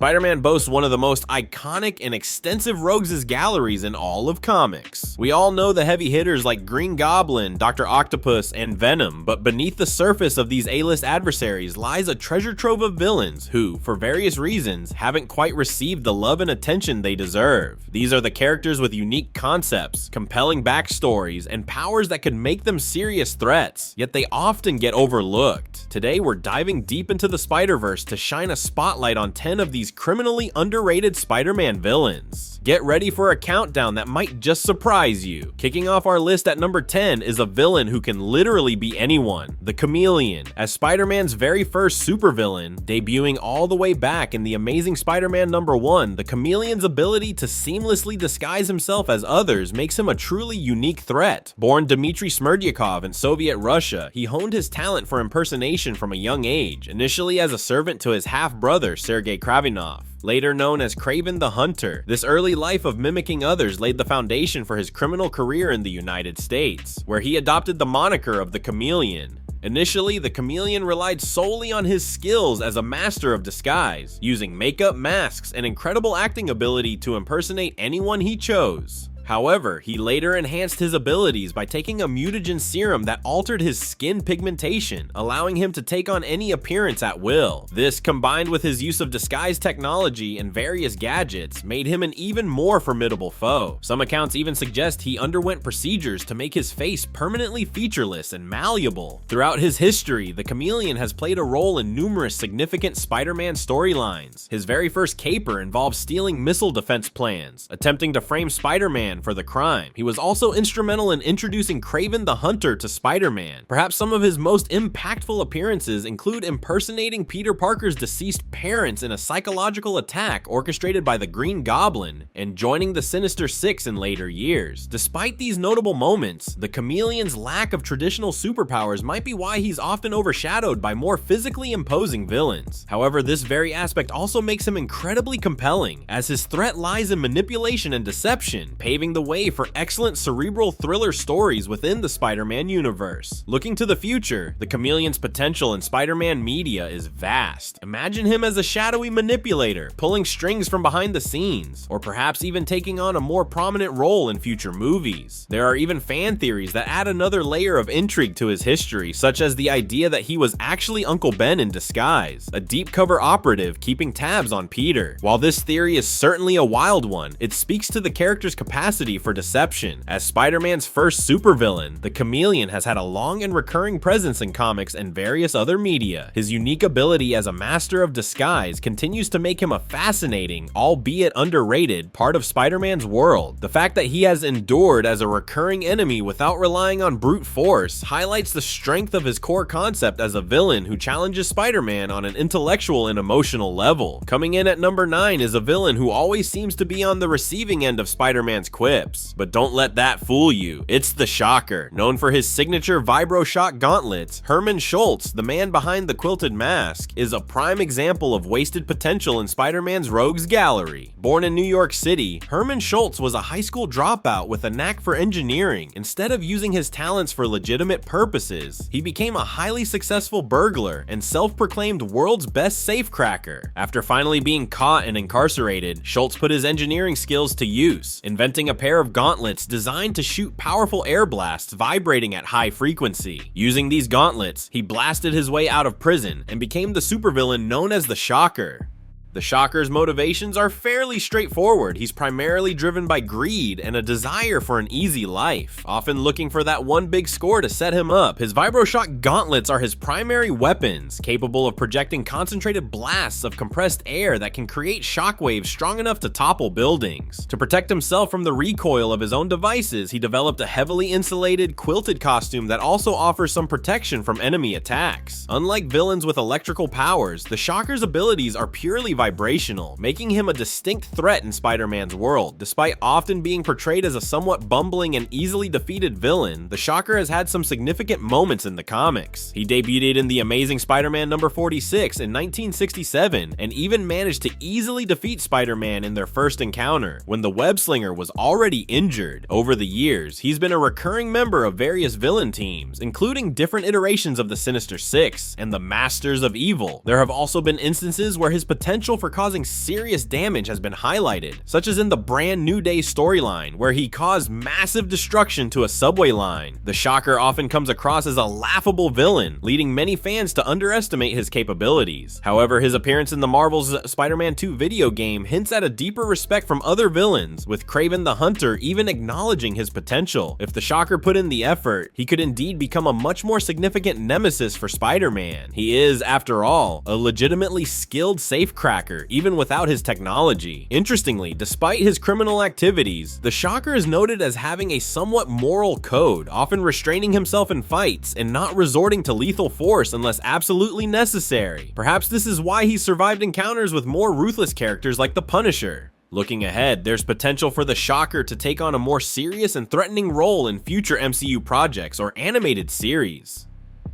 Spider-Man boasts one of the most iconic and extensive rogues galleries in all of comics. We all know the heavy hitters like Green Goblin, Dr. Octopus, and Venom, but beneath the surface of these A-list adversaries lies a treasure trove of villains who, for various reasons, haven't quite received the love and attention they deserve. These are the characters with unique concepts, compelling backstories, and powers that could make them serious threats, yet they often get overlooked. Today we're diving deep into the Spider-Verse to shine a spotlight on 10 of these criminally underrated Spider-Man villains. Get ready for a countdown that might just surprise you. Kicking off our list at number 10 is a villain who can literally be anyone, the Chameleon. As Spider-Man's very first supervillain, debuting all the way back in the Amazing Spider-Man number 1, the Chameleon's ability to seamlessly disguise himself as others makes him a truly unique threat. Born Dmitry Smerdyakov in Soviet Russia, he honed his talent for impersonation from a young age, initially as a servant to his half-brother Sergei Kravinov. Later known as Kraven the Hunter, this early life of mimicking others laid the foundation for his criminal career in the United States, where he adopted the moniker of the Chameleon. Initially, the Chameleon relied solely on his skills as a master of disguise, using makeup, masks, and incredible acting ability to impersonate anyone he chose. However, he later enhanced his abilities by taking a mutagen serum that altered his skin pigmentation, allowing him to take on any appearance at will. This, combined with his use of disguise technology and various gadgets, made him an even more formidable foe. Some accounts even suggest he underwent procedures to make his face permanently featureless and malleable. Throughout his history, the Chameleon has played a role in numerous significant Spider-Man storylines. His very first caper involved stealing missile defense plans, attempting to frame Spider-Man for the crime. He was also instrumental in introducing Kraven the Hunter to Spider-Man. Perhaps some of his most impactful appearances include impersonating Peter Parker's deceased parents in a psychological attack orchestrated by the Green Goblin, and joining the Sinister Six in later years. Despite these notable moments, the Chameleon's lack of traditional superpowers might be why he's often overshadowed by more physically imposing villains. However, this very aspect also makes him incredibly compelling, as his threat lies in manipulation and deception, paving the way for excellent cerebral thriller stories within the Spider-Man universe. Looking to the future, the Chameleon's potential in Spider-Man media is vast. Imagine him as a shadowy manipulator, pulling strings from behind the scenes, or perhaps even taking on a more prominent role in future movies. There are even fan theories that add another layer of intrigue to his history, such as the idea that he was actually Uncle Ben in disguise, a deep cover operative keeping tabs on Peter. While this theory is certainly a wild one, it speaks to the character's capacity for deception. As Spider-Man's first supervillain, the Chameleon has had a long and recurring presence in comics and various other media. His unique ability as a master of disguise continues to make him a fascinating, albeit underrated, part of Spider-Man's world. The fact that he has endured as a recurring enemy without relying on brute force highlights the strength of his core concept as a villain who challenges Spider-Man on an intellectual and emotional level. Coming in at number 9 is a villain who always seems to be on the receiving end of Spider-Man's quips. But don't let that fool you. It's the Shocker. Known for his signature Vibro Shock gauntlets, Herman Schultz, the man behind the quilted mask, is a prime example of wasted potential in Spider-Man's rogues gallery. Born in New York City, Herman Schultz was a high school dropout with a knack for engineering. Instead of using his talents for legitimate purposes, he became a highly successful burglar and self-proclaimed world's best safecracker. After finally being caught and incarcerated, Schultz put his engineering skills to use, inventing a pair of gauntlets designed to shoot powerful air blasts vibrating at high frequency. Using these gauntlets, he blasted his way out of prison and became the supervillain known as the Shocker. The Shocker's motivations are fairly straightforward. He's primarily driven by greed and a desire for an easy life, often looking for that one big score to set him up. His Vibroshock gauntlets are his primary weapons, capable of projecting concentrated blasts of compressed air that can create shockwaves strong enough to topple buildings. To protect himself from the recoil of his own devices, he developed a heavily insulated, quilted costume that also offers some protection from enemy attacks. Unlike villains with electrical powers, the Shocker's abilities are purely vibrational, making him a distinct threat in Spider-Man's world. Despite often being portrayed as a somewhat bumbling and easily defeated villain, the Shocker has had some significant moments in the comics. He debuted in The Amazing Spider-Man number 46 in 1967, and even managed to easily defeat Spider-Man in their first encounter, when the web-slinger was already injured. Over the years, he's been a recurring member of various villain teams, including different iterations of the Sinister Six and the Masters of Evil. There have also been instances where his potential potential for causing serious damage has been highlighted, such as in the Brand New Day storyline, where he caused massive destruction to a subway line. The Shocker often comes across as a laughable villain, leading many fans to underestimate his capabilities. However, his appearance in the Marvel's Spider-Man 2 video game hints at a deeper respect from other villains, with Kraven the Hunter even acknowledging his potential. If the Shocker put in the effort, he could indeed become a much more significant nemesis for Spider-Man. He is, after all, a legitimately skilled safecracker, even without his technology. Interestingly, despite his criminal activities, the Shocker is noted as having a somewhat moral code, often restraining himself in fights and not resorting to lethal force unless absolutely necessary. Perhaps this is why he survived encounters with more ruthless characters like the Punisher. Looking ahead, there's potential for the Shocker to take on a more serious and threatening role in future MCU projects or animated series.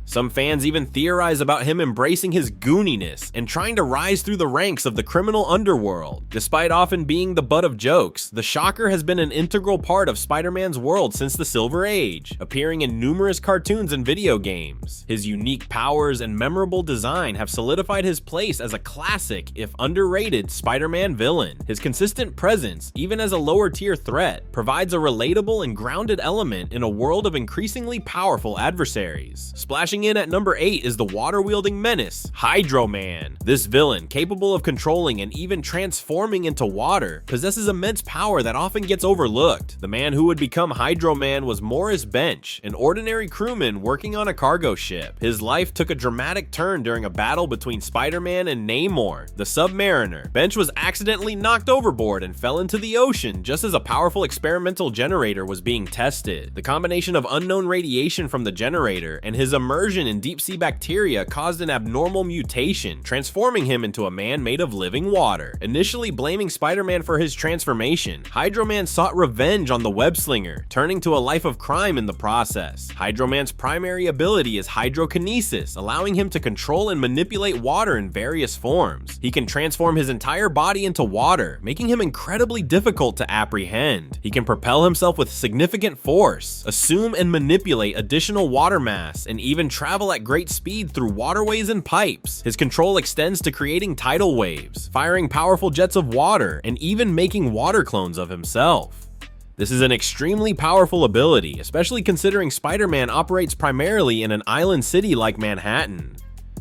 Some fans even theorize about him embracing his gooniness and trying to rise through the ranks of the criminal underworld. Despite often being the butt of jokes, the Shocker has been an integral part of Spider-Man's world since the Silver Age, appearing in numerous cartoons and video games. His unique powers and memorable design have solidified his place as a classic, if underrated, Spider-Man villain. His consistent presence, even as a lower-tier threat, provides a relatable and grounded element in a world of increasingly powerful adversaries. Splashing in at number 8 is the water-wielding menace, Hydro-Man. This villain, capable of controlling and even transforming into water, possesses immense power that often gets overlooked. The man who would become Hydro-Man was Morris Bench, an ordinary crewman working on a cargo ship. His life took a dramatic turn during a battle between Spider-Man and Namor, the Submariner. Bench was accidentally knocked overboard and fell into the ocean just as a powerful experimental generator was being tested. The combination of unknown radiation from the generator and his immersion in deep-sea bacteria caused an abnormal mutation, transforming him into a man made of living water. Initially blaming Spider-Man for his transformation, Hydro-Man sought revenge on the web-slinger, turning to a life of crime in the process. Hydro-Man's primary ability is hydrokinesis, allowing him to control and manipulate water in various forms. He can transform his entire body into water, making him incredibly difficult to apprehend. He can propel himself with significant force, assume and manipulate additional water mass, and even travel at great speed through waterways and pipes. His control extends to creating tidal waves, firing powerful jets of water, and even making water clones of himself. This is an extremely powerful ability, especially considering Spider-Man operates primarily in an island city like Manhattan.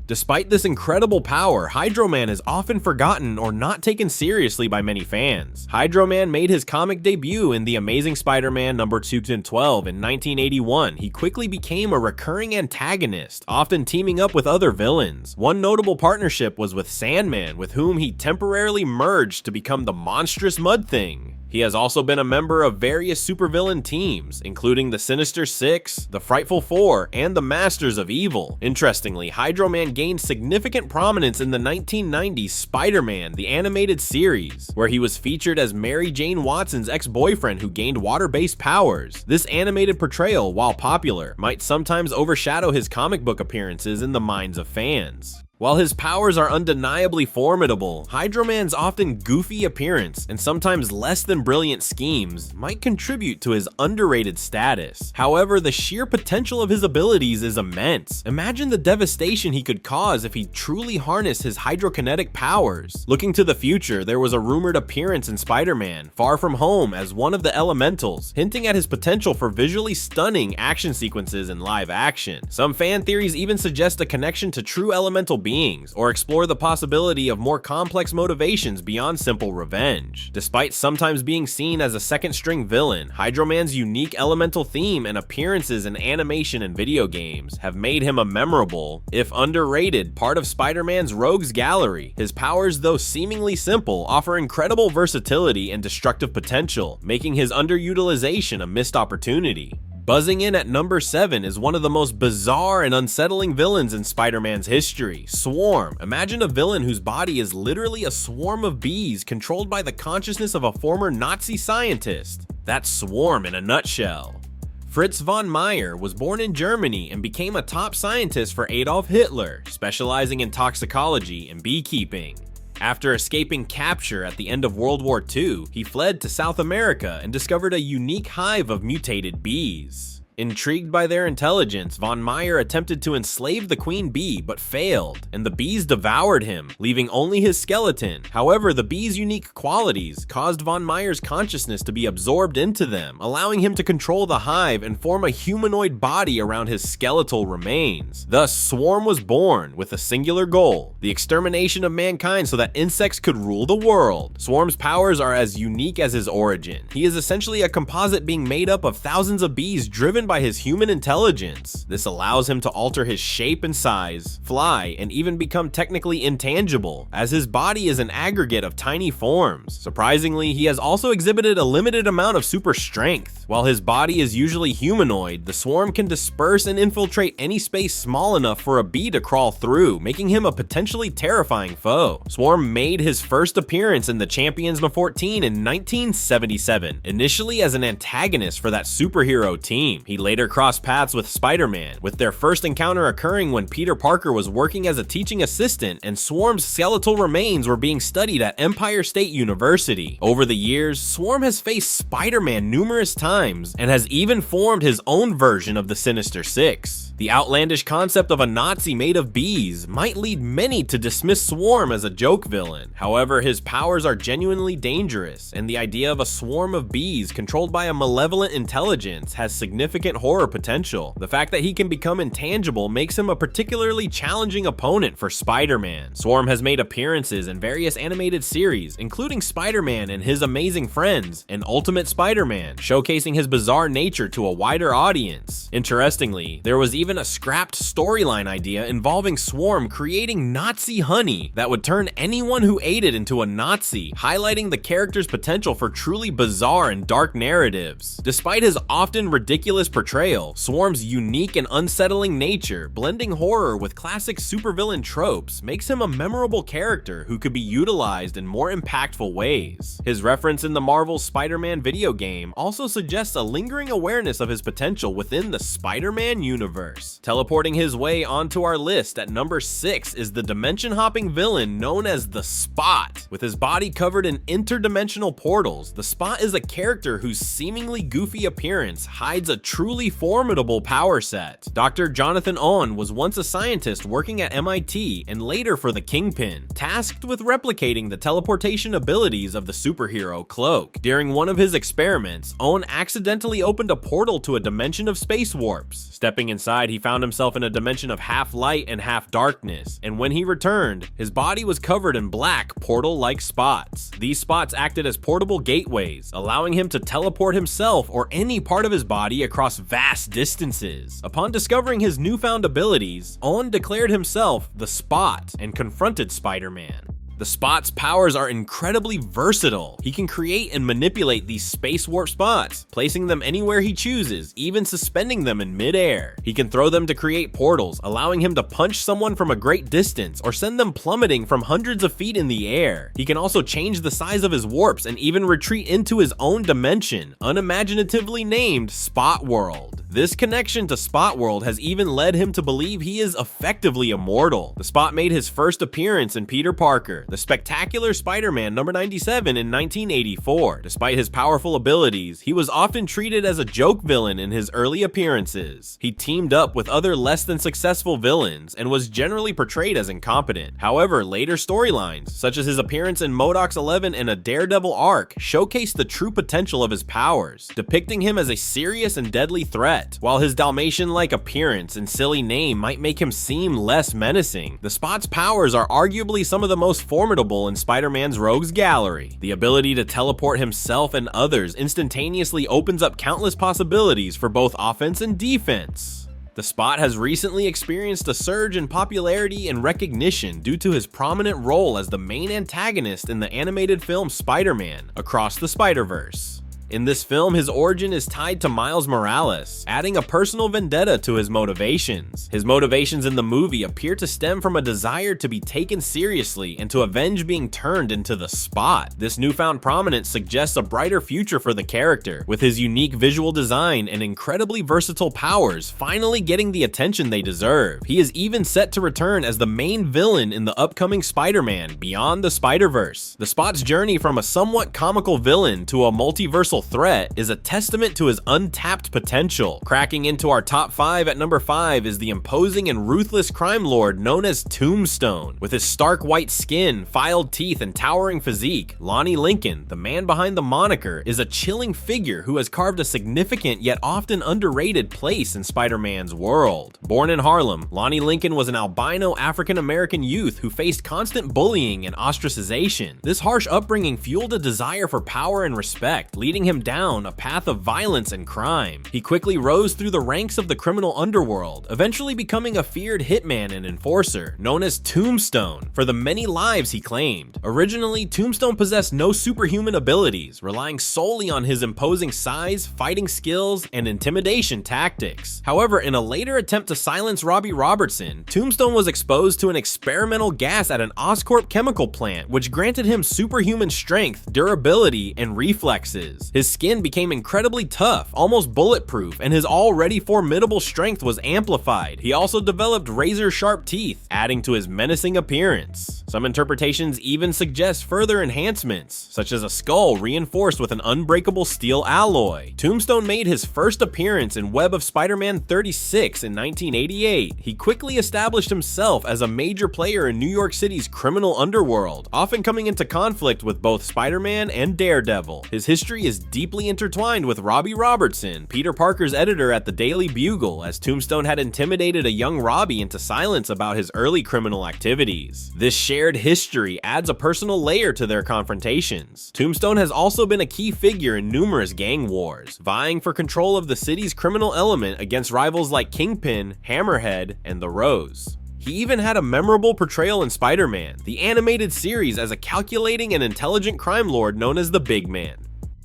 Despite this incredible power, Hydro-Man is often forgotten or not taken seriously by many fans. Hydro-Man made his comic debut in The Amazing Spider-Man number 212 in 1981. He quickly became a recurring antagonist, often teaming up with other villains. One notable partnership was with Sandman, with whom he temporarily merged to become the monstrous Mud Thing. He has also been a member of various supervillain teams, including the Sinister Six, the Frightful Four, and the Masters of Evil. Interestingly, Hydro-Man gained significant prominence in the 1990s Spider-Man, the animated series, where he was featured as Mary Jane Watson's ex-boyfriend who gained water-based powers. This animated portrayal, while popular, might sometimes overshadow his comic book appearances in the minds of fans. While his powers are undeniably formidable, Hydro-Man's often goofy appearance and sometimes less than brilliant schemes might contribute to his underrated status. However, the sheer potential of his abilities is immense. Imagine the devastation he could cause if he truly harnessed his hydrokinetic powers. Looking to the future, there was a rumored appearance in Spider-Man Far From Home as one of the elementals, hinting at his potential for visually stunning action sequences in live action. Some fan theories even suggest a connection to true elemental beings, or explore the possibility of more complex motivations beyond simple revenge. Despite sometimes being seen as a second-string villain, Hydro-Man's unique elemental theme and appearances in animation and video games have made him a memorable, if underrated, part of Spider-Man's rogues gallery. His powers, though seemingly simple, offer incredible versatility and destructive potential, making his underutilization a missed opportunity. Buzzing in at number 7 is one of the most bizarre and unsettling villains in Spider-Man's history, Swarm. Imagine a villain whose body is literally a swarm of bees controlled by the consciousness of a former Nazi scientist. That's Swarm in a nutshell. Fritz von Meyer was born in Germany and became a top scientist for Adolf Hitler, specializing in toxicology and beekeeping. After escaping capture at the end of World War II, he fled to South America and discovered a unique hive of mutated bees. Intrigued by their intelligence, Von Meyer attempted to enslave the queen bee but failed, and the bees devoured him, leaving only his skeleton. However, the bee's unique qualities caused Von Meyer's consciousness to be absorbed into them, allowing him to control the hive and form a humanoid body around his skeletal remains. Thus, Swarm was born with a singular goal: the extermination of mankind so that insects could rule the world. Swarm's powers are as unique as his origin. He is essentially a composite being made up of thousands of bees driven by his human intelligence. This allows him to alter his shape and size, fly, and even become technically intangible, as his body is an aggregate of tiny forms. Surprisingly, he has also exhibited a limited amount of super strength. While his body is usually humanoid, the Swarm can disperse and infiltrate any space small enough for a bee to crawl through, making him a potentially terrifying foe. Swarm made his first appearance in the Champions No. 14 in 1977, initially as an antagonist for that superhero team. He later crossed paths with Spider-Man, with their first encounter occurring when Peter Parker was working as a teaching assistant and Swarm's skeletal remains were being studied at Empire State University. Over the years, Swarm has faced Spider-Man numerous times and has even formed his own version of the Sinister Six. The outlandish concept of a Nazi made of bees might lead many to dismiss Swarm as a joke villain. However, his powers are genuinely dangerous, and the idea of a swarm of bees controlled by a malevolent intelligence has significant horror potential. The fact that he can become intangible makes him a particularly challenging opponent for Spider-Man. Swarm has made appearances in various animated series, including Spider-Man and His Amazing Friends and Ultimate Spider-Man, showcasing his bizarre nature to a wider audience. Interestingly, there was even a scrapped storyline idea involving Swarm creating Nazi honey that would turn anyone who ate it into a Nazi, highlighting the character's potential for truly bizarre and dark narratives. Despite his often ridiculous portrayal, Swarm's unique and unsettling nature, blending horror with classic supervillain tropes, makes him a memorable character who could be utilized in more impactful ways. His reference in the Marvel Spider-Man video game also suggests a lingering awareness of his potential within the Spider-Man universe. Teleporting his way onto our list at number 6 is the dimension-hopping villain known as the Spot. With his body covered in interdimensional portals, the Spot is a character whose seemingly goofy appearance hides a truly formidable power set. Dr. Jonathan Owen was once a scientist working at MIT and later for the Kingpin, tasked with replicating the teleportation abilities of the superhero Cloak. During one of his experiments, Owen accidentally opened a portal to a dimension of space warps. Stepping inside, he found himself in a dimension of half light and half darkness, and when he returned, his body was covered in black, portal-like spots. These spots acted as portable gateways, allowing him to teleport himself or any part of his body across vast distances. Upon discovering his newfound abilities, Owen declared himself the Spot and confronted Spider-Man. The Spot's powers are incredibly versatile. He can create and manipulate these space warp spots, placing them anywhere he chooses, even suspending them in mid-air. He can throw them to create portals, allowing him to punch someone from a great distance or send them plummeting from hundreds of feet in the air. He can also change the size of his warps and even retreat into his own dimension, unimaginatively named Spot World. This connection to Spot World has even led him to believe he is effectively immortal. The Spot made his first appearance in Peter Parker, the Spectacular Spider-Man number 97 in 1984. Despite his powerful abilities, he was often treated as a joke villain in his early appearances. He teamed up with other less than successful villains and was generally portrayed as incompetent. However, later storylines, such as his appearance in MODOK's 11 and a Daredevil arc, showcased the true potential of his powers, depicting him as a serious and deadly threat. While his Dalmatian-like appearance and silly name might make him seem less menacing, the Spot's powers are arguably some of the most formidable in Spider-Man's rogues gallery. The ability to teleport himself and others instantaneously opens up countless possibilities for both offense and defense. The Spot has recently experienced a surge in popularity and recognition due to his prominent role as the main antagonist in the animated film Spider-Man: Across the Spider-Verse. In this film, his origin is tied to Miles Morales, adding a personal vendetta to his motivations. His motivations in the movie appear to stem from a desire to be taken seriously and to avenge being turned into the Spot. This newfound prominence suggests a brighter future for the character, with his unique visual design and incredibly versatile powers finally getting the attention they deserve. He is even set to return as the main villain in the upcoming Spider-Man Beyond the Spider-Verse. The Spot's journey from a somewhat comical villain to a multiversal universal threat is a testament to his untapped potential. Cracking into our top 5 at number 5 is the imposing and ruthless crime lord known as Tombstone. With his stark white skin, filed teeth, and towering physique, Lonnie Lincoln, the man behind the moniker, is a chilling figure who has carved a significant yet often underrated place in Spider-Man's world. Born in Harlem, Lonnie Lincoln was an albino African-American youth who faced constant bullying and ostracization. This harsh upbringing fueled a desire for power and respect, leading him down a path of violence and crime. He quickly rose through the ranks of the criminal underworld, eventually becoming a feared hitman and enforcer, known as Tombstone, for the many lives he claimed. Originally, Tombstone possessed no superhuman abilities, relying solely on his imposing size, fighting skills, and intimidation tactics. However, in a later attempt to silence Robbie Robertson, Tombstone was exposed to an experimental gas at an Oscorp chemical plant, which granted him superhuman strength, durability, and reflexes. His skin became incredibly tough, almost bulletproof, and his already formidable strength was amplified. He also developed razor-sharp teeth, adding to his menacing appearance. Some interpretations even suggest further enhancements, such as a skull reinforced with an unbreakable steel alloy. Tombstone made his first appearance in Web of Spider-Man 36 in 1988. He quickly established himself as a major player in New York City's criminal underworld, often coming into conflict with both Spider-Man and Daredevil. His history is deeply intertwined with Robbie Robertson, Peter Parker's editor at the Daily Bugle, as Tombstone had intimidated a young Robbie into silence about his early criminal activities. This shared history adds a personal layer to their confrontations. Tombstone has also been a key figure in numerous gang wars, vying for control of the city's criminal element against rivals like Kingpin, Hammerhead, and the Rose. He even had a memorable portrayal in Spider-Man, the animated series, as a calculating and intelligent crime lord known as the Big Man.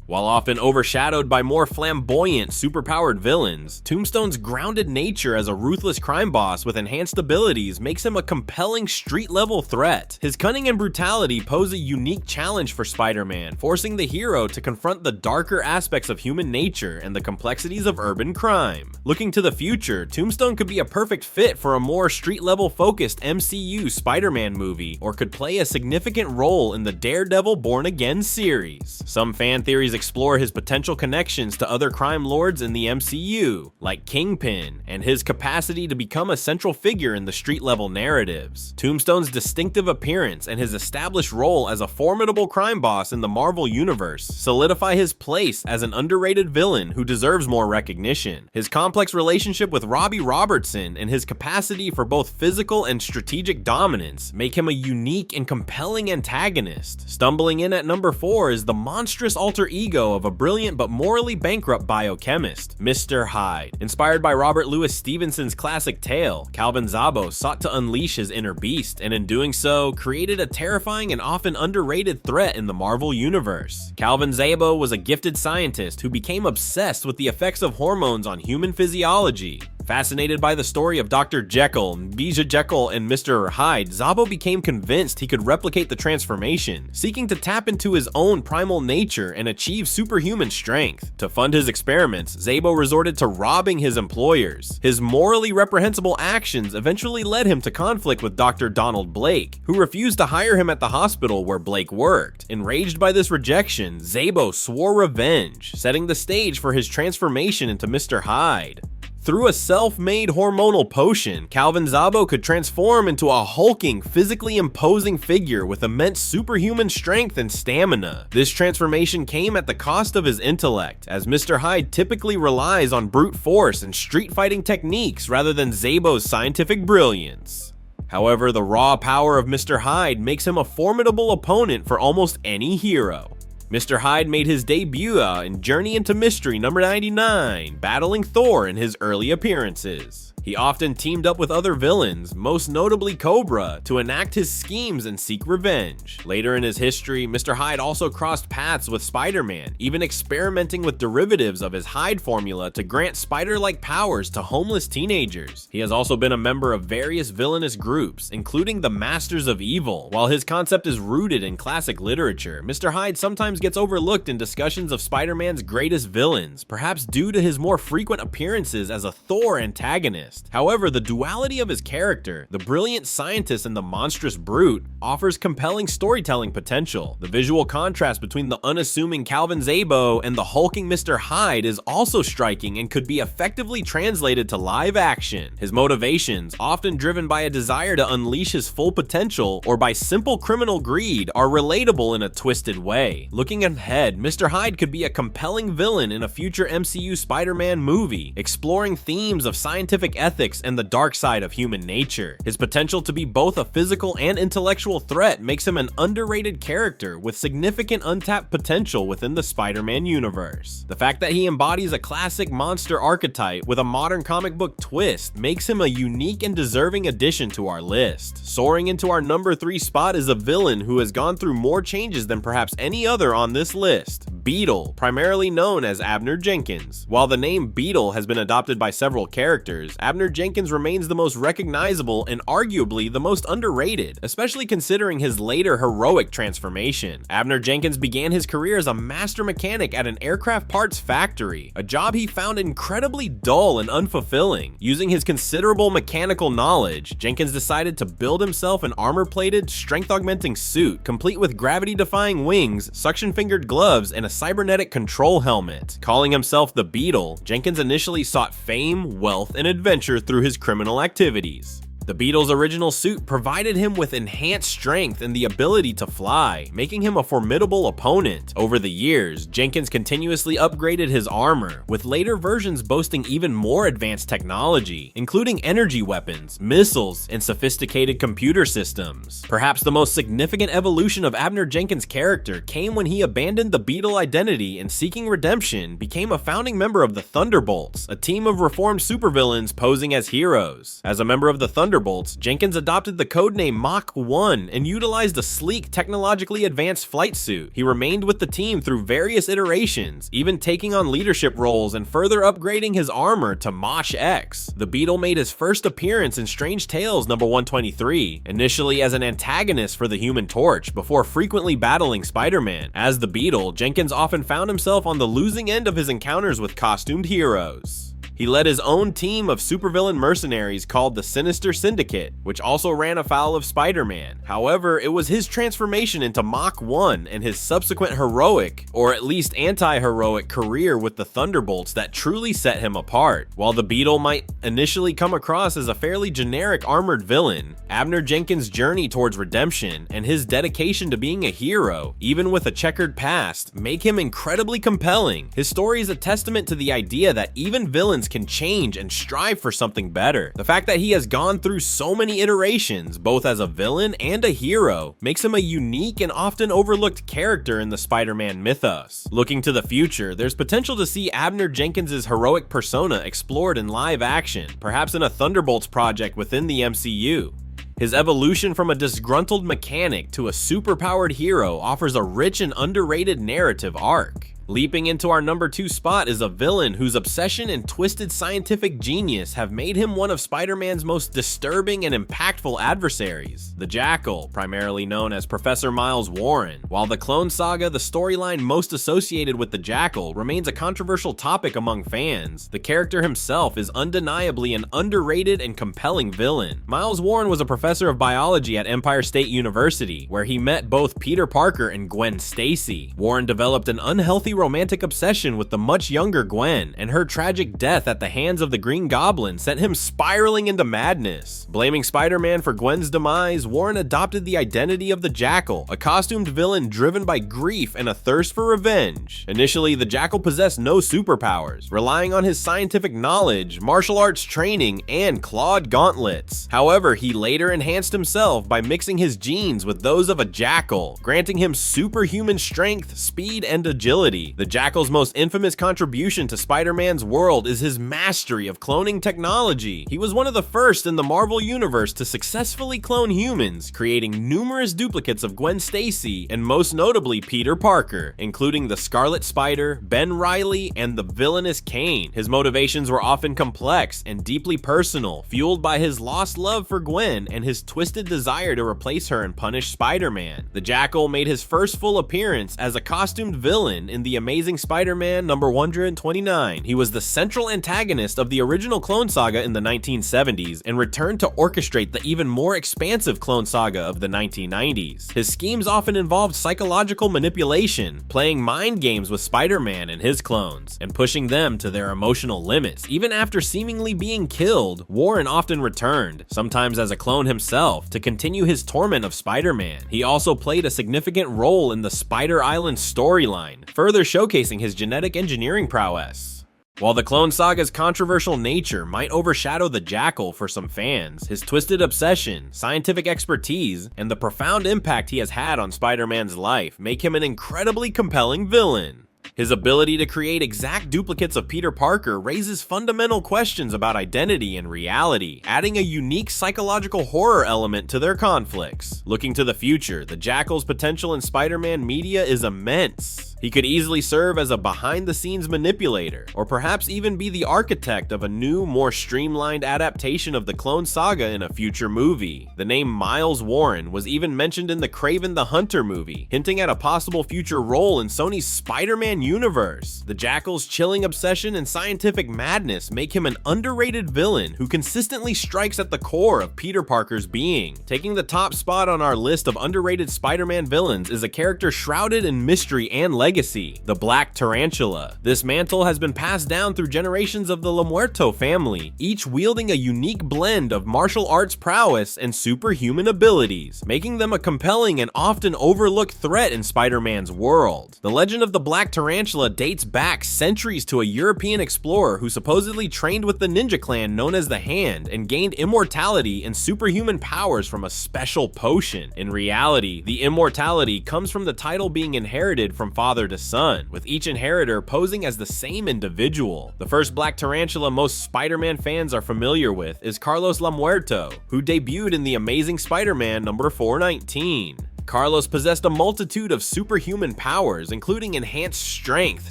While often overshadowed by more flamboyant, superpowered villains, Tombstone's grounded nature as a ruthless crime boss with enhanced abilities makes him a compelling street-level threat. His cunning and brutality pose a unique challenge for Spider-Man, forcing the hero to confront the darker aspects of human nature and the complexities of urban crime. Looking to the future, Tombstone could be a perfect fit for a more street-level focused MCU Spider-Man movie, or could play a significant role in the Daredevil Born Again series. Some fan theories explore his potential connections to other crime lords in the MCU, like Kingpin, and his capacity to become a central figure in the street-level narratives. Tombstone's distinctive appearance and his established role as a formidable crime boss in the Marvel Universe solidify his place as an underrated villain who deserves more recognition. His complex relationship with Robbie Robertson and his capacity for both physical and strategic dominance make him a unique and compelling antagonist. Stumbling in at number 4 is the monstrous alter ego of a brilliant but morally bankrupt biochemist, Mr. Hyde. Inspired by Robert Louis Stevenson's classic tale, Calvin Zabo sought to unleash his inner beast, and in doing so, created a terrifying and often underrated threat in the Marvel Universe. Calvin Zabo was a gifted scientist who became obsessed with the effects of hormones on human physiology. Fascinated by the story of Dr. Jackal, Jackal, and Mr. Hyde, Zabo became convinced he could replicate the transformation, seeking to tap into his own primal nature and achieve superhuman strength. To fund his experiments, Zabo resorted to robbing his employers. His morally reprehensible actions eventually led him to conflict with Dr. Donald Blake, who refused to hire him at the hospital where Blake worked. Enraged by this rejection, Zabo swore revenge, setting the stage for his transformation into Mr. Hyde. Through a self-made hormonal potion, Calvin Zabo could transform into a hulking, physically imposing figure with immense superhuman strength and stamina. This transformation came at the cost of his intellect, as Mr. Hyde typically relies on brute force and street fighting techniques rather than Zabo's scientific brilliance. However, the raw power of Mr. Hyde makes him a formidable opponent for almost any hero. Mr. Hyde made his debut in Journey into Mystery number 99, battling Thor in his early appearances. He often teamed up with other villains, most notably Cobra, to enact his schemes and seek revenge. Later in his history, Mr. Hyde also crossed paths with Spider-Man, even experimenting with derivatives of his Hyde formula to grant spider-like powers to homeless teenagers. He has also been a member of various villainous groups, including the Masters of Evil. While his concept is rooted in classic literature, Mr. Hyde sometimes gets overlooked in discussions of Spider-Man's greatest villains, perhaps due to his more frequent appearances as a Thor antagonist. antagonist. However, the duality of his character, the brilliant scientist and the monstrous brute, offers compelling storytelling potential. The visual contrast between the unassuming Calvin Zabo and the hulking Mr. Hyde is also striking and could be effectively translated to live action. His motivations, often driven by a desire to unleash his full potential or by simple criminal greed, are relatable in a twisted way. Looking ahead, Mr. Hyde could be a compelling villain in a future MCU Spider-Man movie, exploring themes of scientific ethics and the dark side of human nature. His potential to be both a physical and intellectual threat makes him an underrated character with significant untapped potential within the Spider-Man universe. The fact that he embodies a classic monster archetype with a modern comic book twist makes him a unique and deserving addition to our list. Soaring into our number 3 spot is a villain who has gone through more changes than perhaps any other on this list. Beetle, primarily known as Abner Jenkins. While the name Beetle has been adopted by several characters, Abner Jenkins remains the most recognizable and arguably the most underrated, especially considering his later heroic transformation. Abner Jenkins began his career as a master mechanic at an aircraft parts factory, a job he found incredibly dull and unfulfilling. Using his considerable mechanical knowledge, Jenkins decided to build himself an armor-plated, strength-augmenting suit, complete with gravity-defying wings, suction-fingered gloves, and a cybernetic control helmet. Calling himself the Beetle, Jenkins initially sought fame, wealth, and adventure through his criminal activities. The Beetle's original suit provided him with enhanced strength and the ability to fly, making him a formidable opponent. Over the years, Jenkins continuously upgraded his armor, with later versions boasting even more advanced technology, including energy weapons, missiles, and sophisticated computer systems. Perhaps the most significant evolution of Abner Jenkins' character came when he abandoned the Beetle identity and, seeking redemption, became a founding member of the Thunderbolts, a team of reformed supervillains posing as heroes. As a member of the Thunderbolts, Jenkins adopted the codename Mach 1 and utilized a sleek, technologically advanced flight suit. He remained with the team through various iterations, even taking on leadership roles and further upgrading his armor to Mach X. The Beetle made his first appearance in Strange Tales number 123, initially as an antagonist for the Human Torch, before frequently battling Spider-Man. As the Beetle, Jenkins often found himself on the losing end of his encounters with costumed heroes. He led his own team of supervillain mercenaries called the Sinister Syndicate, which also ran afoul of Spider-Man. However, it was his transformation into Mach 1 and his subsequent heroic, or at least anti-heroic, career with the Thunderbolts that truly set him apart. While the Beetle might initially come across as a fairly generic armored villain, Abner Jenkins' journey towards redemption and his dedication to being a hero, even with a checkered past, make him incredibly compelling. His story is a testament to the idea that even villains can change and strive for something better. The fact that he has gone through so many iterations, both as a villain and a hero, makes him a unique and often overlooked character in the Spider-Man mythos. Looking to the future, there's potential to see Abner Jenkins' heroic persona explored in live action, perhaps in a Thunderbolts project within the MCU. His evolution from a disgruntled mechanic to a superpowered hero offers a rich and underrated narrative arc. Leaping into our number 2 spot is a villain whose obsession and twisted scientific genius have made him one of Spider-Man's most disturbing and impactful adversaries, the Jackal, primarily known as Professor Miles Warren. While the Clone Saga, the storyline most associated with the Jackal, remains a controversial topic among fans, the character himself is undeniably an underrated and compelling villain. Miles Warren was a professor of biology at Empire State University, where he met both Peter Parker and Gwen Stacy. Warren developed an unhealthy romantic obsession with the much younger Gwen, and her tragic death at the hands of the Green Goblin sent him spiraling into madness. Blaming Spider-Man for Gwen's demise, Warren adopted the identity of the Jackal, a costumed villain driven by grief and a thirst for revenge. Initially, the Jackal possessed no superpowers, relying on his scientific knowledge, martial arts training, and clawed gauntlets. However, he later enhanced himself by mixing his genes with those of a Jackal, granting him superhuman strength, speed, and agility. The Jackal's most infamous contribution to Spider-Man's world is his mastery of cloning technology. He was one of the first in the Marvel Universe to successfully clone humans, creating numerous duplicates of Gwen Stacy and most notably Peter Parker, including the Scarlet Spider, Ben Reilly, and the villainous Kane. His motivations were often complex and deeply personal, fueled by his lost love for Gwen and his twisted desire to replace her and punish Spider-Man. The Jackal made his first full appearance as a costumed villain in the The Amazing Spider-Man number 129. He was the central antagonist of the original Clone Saga in the 1970s and returned to orchestrate the even more expansive Clone Saga of the 1990s. His schemes often involved psychological manipulation, playing mind games with Spider-Man and his clones, and pushing them to their emotional limits. Even after seemingly being killed, Warren often returned, sometimes as a clone himself, to continue his torment of Spider-Man. He also played a significant role in the Spider Island storyline, further showcasing his genetic engineering prowess. While the Clone Saga's controversial nature might overshadow the Jackal for some fans, his twisted obsession, scientific expertise, and the profound impact he has had on Spider-Man's life make him an incredibly compelling villain. His ability to create exact duplicates of Peter Parker raises fundamental questions about identity and reality, adding a unique psychological horror element to their conflicts. Looking to the future, the Jackal's potential in Spider-Man media is immense. He could easily serve as a behind-the-scenes manipulator, or perhaps even be the architect of a new, more streamlined adaptation of the Clone Saga in a future movie. The name Miles Warren was even mentioned in the Kraven the Hunter movie, hinting at a possible future role in Sony's Spider-Man universe. The Jackal's chilling obsession and scientific madness make him an underrated villain who consistently strikes at the core of Peter Parker's being. Taking the top spot on our list of underrated Spider-Man villains is a character shrouded in mystery and legacy, the Black Tarantula. This mantle has been passed down through generations of the La Muerto family, each wielding a unique blend of martial arts prowess and superhuman abilities, making them a compelling and often overlooked threat in Spider-Man's world. The legend of the Black Tarantula dates back centuries to a European explorer who supposedly trained with the ninja clan known as the Hand and gained immortality and superhuman powers from a special potion. In reality, the immortality comes from the title being inherited from father to son, with each inheritor posing as the same individual. The first Black Tarantula most Spider-Man fans are familiar with is Carlos La Muerto, who debuted in The Amazing Spider-Man number 419. Carlos possessed a multitude of superhuman powers, including enhanced strength,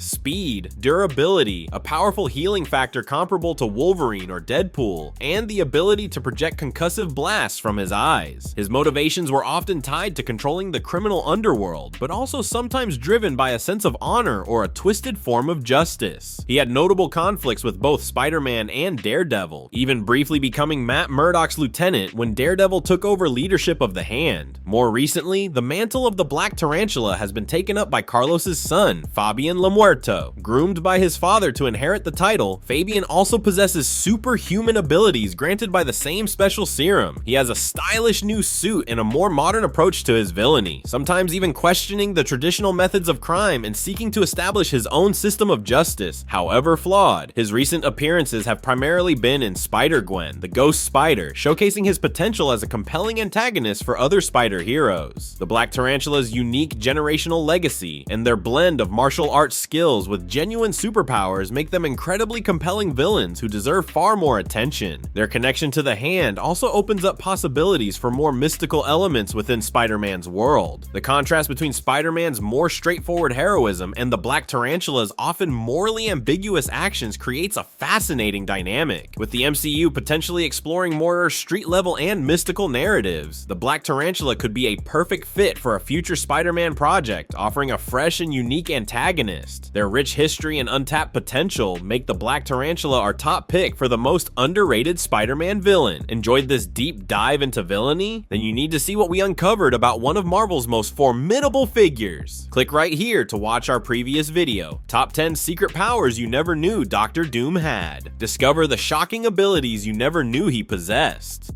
speed, durability, a powerful healing factor comparable to Wolverine or Deadpool, and the ability to project concussive blasts from his eyes. His motivations were often tied to controlling the criminal underworld, but also sometimes driven by a sense of honor or a twisted form of justice. He had notable conflicts with both Spider-Man and Daredevil, even briefly becoming Matt Murdock's lieutenant when Daredevil took over leadership of the Hand. More recently, the mantle of the Black Tarantula has been taken up by Carlos's son, Fabian La Muerto. Groomed by his father to inherit the title, Fabian also possesses superhuman abilities granted by the same special serum. He has a stylish new suit and a more modern approach to his villainy, sometimes even questioning the traditional methods of crime and seeking to establish his own system of justice, however flawed. His recent appearances have primarily been in Spider-Gwen, the Ghost Spider, showcasing his potential as a compelling antagonist for other Spider heroes. The Black Tarantula's unique generational legacy and their blend of martial arts skills with genuine superpowers make them incredibly compelling villains who deserve far more attention. Their connection to the Hand also opens up possibilities for more mystical elements within Spider-Man's world. The contrast between Spider-Man's more straightforward heroism and the Black Tarantula's often morally ambiguous actions creates a fascinating dynamic. With the MCU potentially exploring more street-level and mystical narratives, the Black Tarantula could be a perfect fit for a future Spider-Man project, offering a fresh and unique antagonist. Their rich history and untapped potential make the Black Tarantula our top pick for the most underrated Spider-Man villain. Enjoyed this deep dive into villainy? Then you need to see what we uncovered about one of Marvel's most formidable figures. Click right here to watch our previous video, Top 10 Secret Powers You Never Knew Dr. Doom Had. Discover the shocking abilities you never knew he possessed.